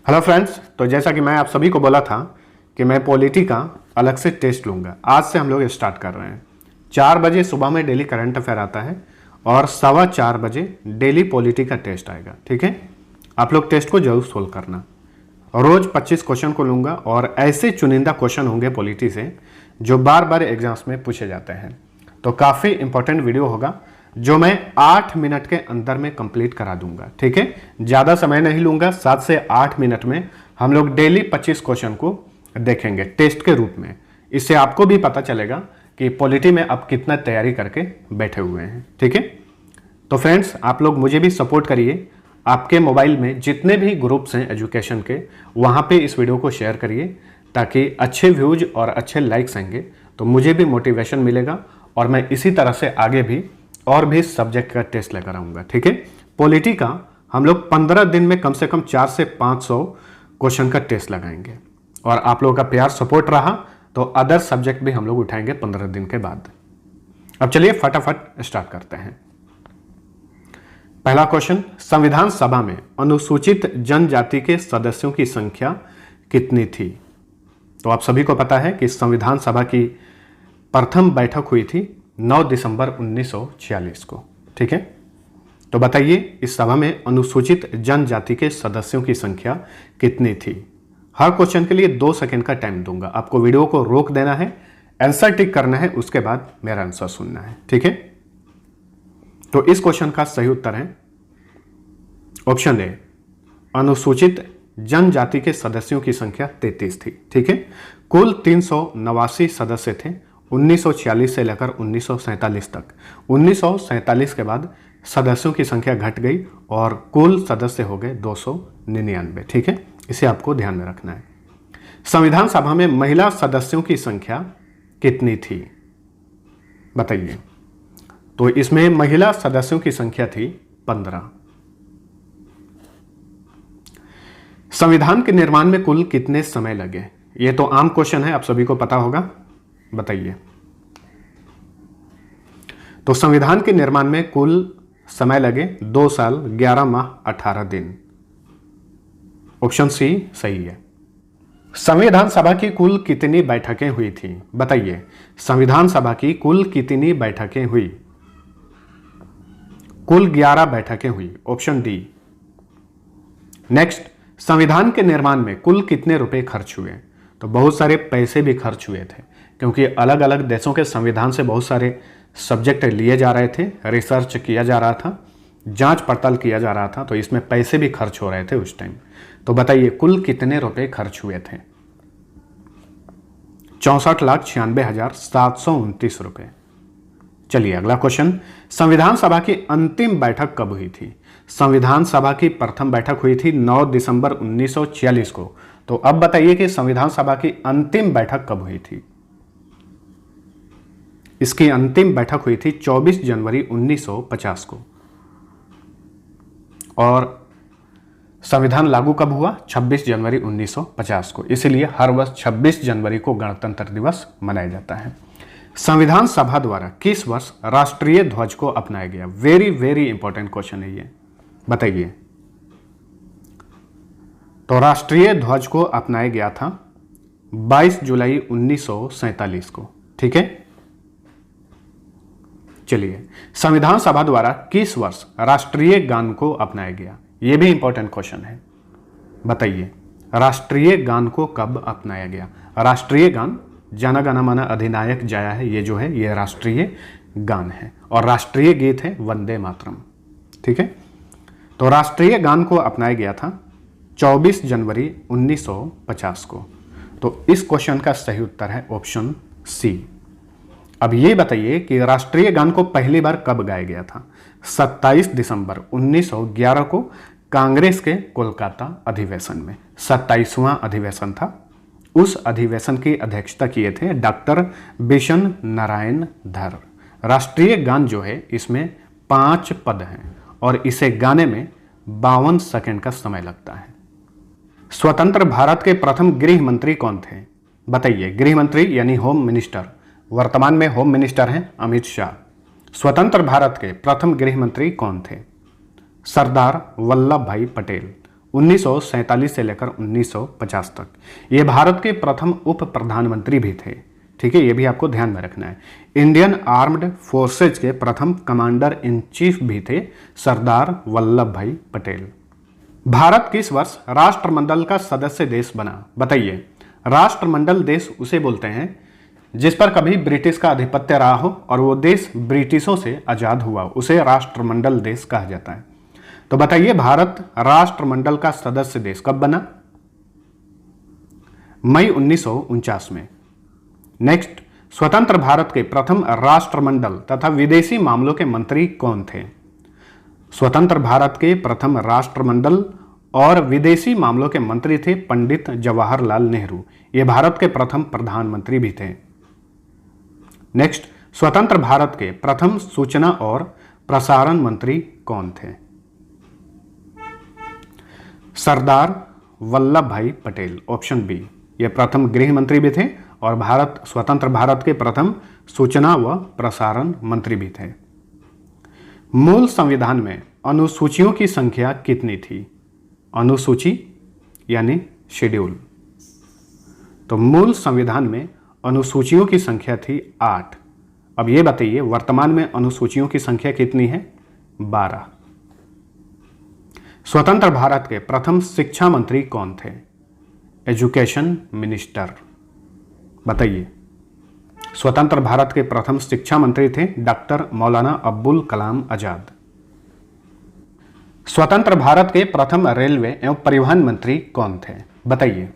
Hello friends, तो जैसा कि मैं आप सभी को बोला था कि मैं पॉलिटी का अलग से टेस्ट लूँगा। आज से हम लोग स्टार्ट कर रहे हैं। 4 बजे सुबह में डेली करंट अफेयर आता है और 4:15 बजे डेली पॉलिटी का टेस्ट आएगा। ठीक है, आप लोग टेस्ट को जरूर सोल्व करना। रोज़ 25 क्वेश्चन को लूँगा और ऐसे चुनिंदा क्वेश्चन होंगे पॉलिटी से जो बार बार एग्जाम्स में पूछे जाते हैं। तो काफ़ी इंपॉर्टेंट वीडियो होगा जो मैं 8 मिनट के अंदर में कंप्लीट करा दूंगा। ठीक है, ज़्यादा समय नहीं लूंगा। 7 से 8 मिनट में हम लोग डेली 25 क्वेश्चन को देखेंगे टेस्ट के रूप में। इससे आपको भी पता चलेगा कि पॉलिटी में आप कितना तैयारी करके बैठे हुए हैं। ठीक है, तो फ्रेंड्स आप लोग मुझे भी सपोर्ट करिए। आपके मोबाइल में जितने भी ग्रुप्स हैं एजुकेशन के, वहाँ पे इस वीडियो को शेयर करिए ताकि अच्छे व्यूज और अच्छे लाइक्स आएंगे तो मुझे भी मोटिवेशन मिलेगा और मैं इसी तरह से आगे भी और भी सब्जेक्ट का टेस्ट लेकर आऊँगा। ठीक है, पॉलिटी का हम लोग 15 दिन में कम से कम 400 से 500 क्वेश्चन का टेस्ट लगाएंगे और आप लोगों का प्यार सपोर्ट रहा तो अदर सब्जेक्ट भी हम लोग उठाएंगे 15 दिन के बाद। अब चलिए फटाफट स्टार्ट करते हैं। पहला क्वेश्चन, संविधान सभा में अनुसूचित जनजाति के सदस्यों की संख्या कितनी थी? तो आप सभी को पता है कि संविधान सभा की प्रथम बैठक हुई थी 9 दिसंबर 1946 को। ठीक है, तो बताइए इस सभा में अनुसूचित जनजाति के सदस्यों की संख्या कितनी थी? हर क्वेश्चन के लिए 2 सेकंड का टाइम दूंगा। आपको वीडियो को रोक देना है, आंसर टिक करना है, उसके बाद मेरा आंसर सुनना है। ठीक है, तो इस क्वेश्चन का सही उत्तर है ऑप्शन ए, अनुसूचित जनजाति के सदस्यों की संख्या 33 थी। ठीक है, कुल 389 सदस्य थे 1946 से लेकर 1947 तक। 1947 के बाद सदस्यों की संख्या घट गई और कुल सदस्य हो गए 299। ठीक है, इसे आपको ध्यान में रखना है। संविधान सभा में महिला सदस्यों की संख्या कितनी थी बताइए? तो इसमें महिला सदस्यों की संख्या थी 15। संविधान के निर्माण में कुल कितने समय लगे? यह तो आम क्वेश्चन है, आप सभी को पता होगा, बताइए। तो संविधान के निर्माण में कुल समय लगे 2 साल 11 माह 18 दिन। ऑप्शन सी सही है। संविधान सभा की कुल कितनी बैठकें हुई थी बताइए? संविधान सभा की कुल कितनी बैठकें हुई? कुल 11 बैठकें हुई। Option D. नेक्स्ट, संविधान के निर्माण में कुल कितने रुपए खर्च हुए? तो बहुत सारे पैसे भी खर्च हुए थे क्योंकि अलग अलग देशों के संविधान से बहुत सारे सब्जेक्ट लिए जा रहे थे, रिसर्च किया जा रहा था, जांच पड़ताल किया जा रहा था, तो इसमें पैसे भी खर्च हो रहे थे उस टाइम। तो बताइए कुल कितने रुपए खर्च हुए थे? 64,96,729 रुपए। चलिए अगला क्वेश्चन, संविधान सभा की अंतिम बैठक कब हुई थी? संविधान सभा की प्रथम बैठक हुई थी 9 दिसंबर 1946 को। तो अब बताइए कि संविधान सभा की अंतिम बैठक कब हुई थी? इसकी अंतिम बैठक हुई थी 24 जनवरी 1950 को। और संविधान लागू कब हुआ? 26 जनवरी 1950 को। इसलिए हर वर्ष 26 जनवरी को गणतंत्र दिवस मनाया जाता है। संविधान सभा द्वारा किस वर्ष राष्ट्रीय ध्वज को अपनाया गया? वेरी वेरी इंपॉर्टेंट क्वेश्चन है ये, बताइए। तो राष्ट्रीय ध्वज को अपनाया गया था 22 जुलाई 1947 को। ठीक है, चलिए संविधान सभा द्वारा किस वर्ष राष्ट्रीय गान को अपनाया गया? यह भी इंपॉर्टेंट क्वेश्चन है, बताइए। राष्ट्रीय गान को कब अपनाया गया? राष्ट्रीय गान जन गण मन अधिनायक जय है, ये जो है ये राष्ट्रीय गान है और राष्ट्रीय गीत है वंदे मातरम। ठीक है, तो राष्ट्रीय गान को अपनाया गया था 24 जनवरी 1950 को। तो इस क्वेश्चन का सही उत्तर है ऑप्शन सी। अब ये बताइए कि राष्ट्रीय गान को पहली बार कब गाया गया था? 27 दिसंबर 1911 को कांग्रेस के कोलकाता अधिवेशन में। 27वां अधिवेशन था। उस अधिवेशन की अध्यक्षता किए थे डॉक्टर बिशन नारायण धर। राष्ट्रीय गान जो है इसमें 5 पद हैं और इसे गाने में 52 सेकंड का समय लगता है। स्वतंत्र भारत के प्रथम गृह मंत्री कौन थे बताइए? गृह मंत्री यानी होम मिनिस्टर, वर्तमान में होम मिनिस्टर हैं अमित शाह। स्वतंत्र भारत के प्रथम गृह मंत्री कौन थे? सरदार वल्लभ भाई पटेल। 1947 से लेकर 1950 तक। ये भारत के प्रथम उप प्रधानमंत्री भी थे। ठीक है, ये भी आपको ध्यान में रखना है। इंडियन आर्म्ड फोर्सेज के प्रथम कमांडर इन चीफ भी थे सरदार वल्लभ भाई पटेल। भारत किस वर्ष राष्ट्रमंडल का सदस्य देश बना? बताइए। राष्ट्रमंडल देश उसे बोलते हैं जिस पर कभी ब्रिटिश का आधिपत्य रहा हो और वो देश ब्रिटिशों से आजाद हुआ, उसे राष्ट्रमंडल देश कहा जाता है। तो बताइए, भारत राष्ट्रमंडल का सदस्य देश कब बना? मई 1949 में। नेक्स्ट, स्वतंत्र भारत के प्रथम राष्ट्रमंडल तथा विदेशी मामलों के मंत्री कौन थे? स्वतंत्र भारत के प्रथम राष्ट्रमंडल और विदेशी मामलों के मंत्री थे पंडित जवाहरलाल नेहरू। ये भारत के प्रथम प्रधानमंत्री भी थे। नेक्स्ट, स्वतंत्र भारत के प्रथम सूचना और प्रसारण मंत्री कौन थे? सरदार वल्लभ भाई पटेल, ऑप्शन बी। ये प्रथम गृह मंत्री भी थे और स्वतंत्र भारत के प्रथम सूचना व प्रसारण मंत्री भी थे। मूल संविधान में अनुसूचियों की संख्या कितनी थी? अनुसूची यानी शेड्यूल। तो मूल संविधान में अनुसूचियों की संख्या थी 8। अब ये बताइए, वर्तमान में अनुसूचियों की संख्या कितनी है? 12। स्वतंत्र भारत के प्रथम शिक्षा मंत्री कौन थे? Education minister. बताइए। स्वतंत्र भारत के प्रथम शिक्षा मंत्री थे डॉक्टर मौलाना अब्दुल कलाम आजाद। स्वतंत्र भारत के प्रथम रेलवे एवं परिवहन मंत्री कौन थे? बताइए।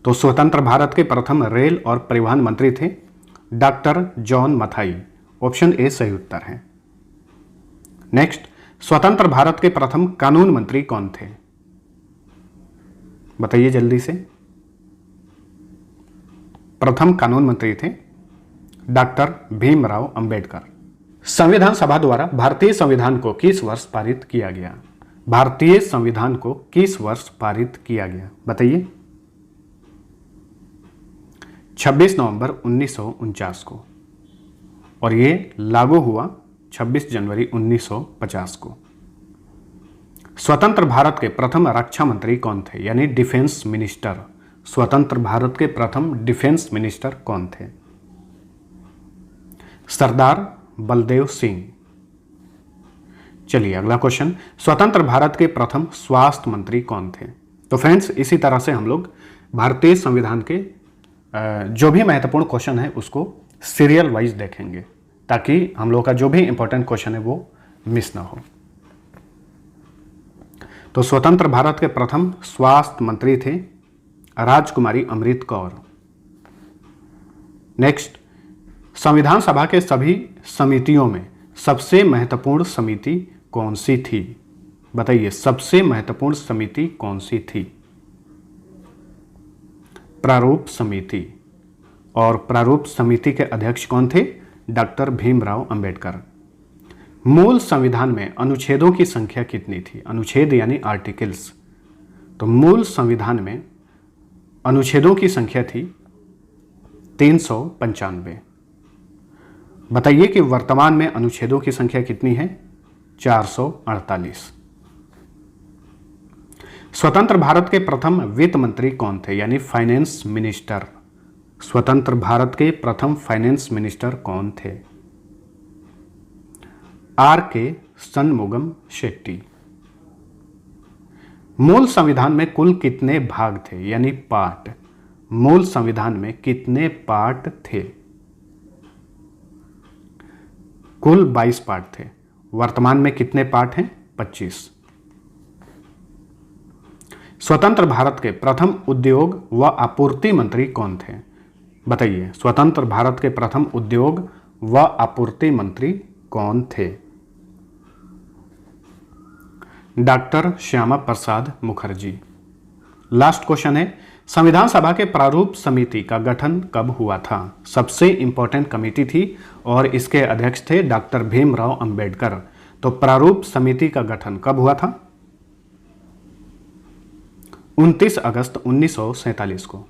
तो स्वतंत्र भारत के प्रथम रेल और परिवहन मंत्री थे doctor John Mathai. Option A सही उत्तर है। नेक्स्ट, स्वतंत्र भारत के प्रथम कानून मंत्री कौन थे? बताइए जल्दी से। प्रथम कानून मंत्री थे डॉक्टर भीमराव अंबेडकर। संविधान सभा द्वारा भारतीय संविधान को किस वर्ष पारित किया गया? भारतीय संविधान को किस वर्ष पारित किया गया? बताइए। 26 नवंबर 1949 को, और ये लागू हुआ 26 जनवरी 1950 को। स्वतंत्र भारत के प्रथम रक्षा मंत्री कौन थे, यानी डिफेंस मिनिस्टर? स्वतंत्र भारत के प्रथम डिफेंस मिनिस्टर कौन थे? सरदार बलदेव सिंह। चलिए अगला क्वेश्चन, स्वतंत्र भारत के प्रथम स्वास्थ्य मंत्री कौन थे? तो फ्रेंड्स, इसी तरह से हम लोग भारतीय संविधान के जो भी महत्वपूर्ण क्वेश्चन है उसको सीरियल वाइज देखेंगे, ताकि हम लोग का जो भी इंपॉर्टेंट क्वेश्चन है वो मिस ना हो। तो स्वतंत्र भारत के प्रथम स्वास्थ्य मंत्री थे राजकुमारी अमृत कौर। नेक्स्ट, संविधान सभा के सभी समितियों में सबसे महत्वपूर्ण समिति कौन सी थी? बताइए, सबसे महत्वपूर्ण समिति कौन सी थी? प्रारूप समिति। और प्रारूप समिति के अध्यक्ष कौन थे? डॉक्टर भीमराव अंबेडकर। मूल संविधान में अनुच्छेदों की संख्या कितनी थी? अनुच्छेद यानी आर्टिकल्स। तो मूल संविधान में अनुच्छेदों की संख्या थी 395। बताइए कि वर्तमान में अनुच्छेदों की संख्या कितनी है? 448। स्वतंत्र भारत के प्रथम वित्त मंत्री कौन थे, यानी फाइनेंस मिनिस्टर? स्वतंत्र भारत के प्रथम फाइनेंस मिनिस्टर कौन थे? R.K. शनमुगम शेट्टी। मूल संविधान में कुल कितने भाग थे, यानी पार्ट? मूल संविधान में कितने पार्ट थे? कुल 22 पार्ट थे। वर्तमान में कितने पार्ट हैं? 25। स्वतंत्र भारत के प्रथम उद्योग व आपूर्ति मंत्री कौन थे? बताइए। स्वतंत्र भारत के प्रथम उद्योग व आपूर्ति मंत्री कौन थे? Doctor Shyama Prasad Mukherjee. Last question है, संविधान सभा के प्रारूप समिति का गठन कब हुआ था? सबसे इंपॉर्टेंट कमेटी थी और इसके अध्यक्ष थे डॉक्टर भीमराव अंबेडकर। तो प्रारूप समिति का गठन कब हुआ था? 29 अगस्त 1947 को।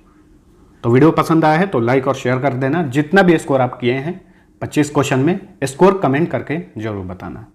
तो वीडियो पसंद आया है तो लाइक और शेयर कर देना। जितना भी स्कोर आप किए हैं 25 क्वेश्चन में, स्कोर कमेंट करके जरूर बताना।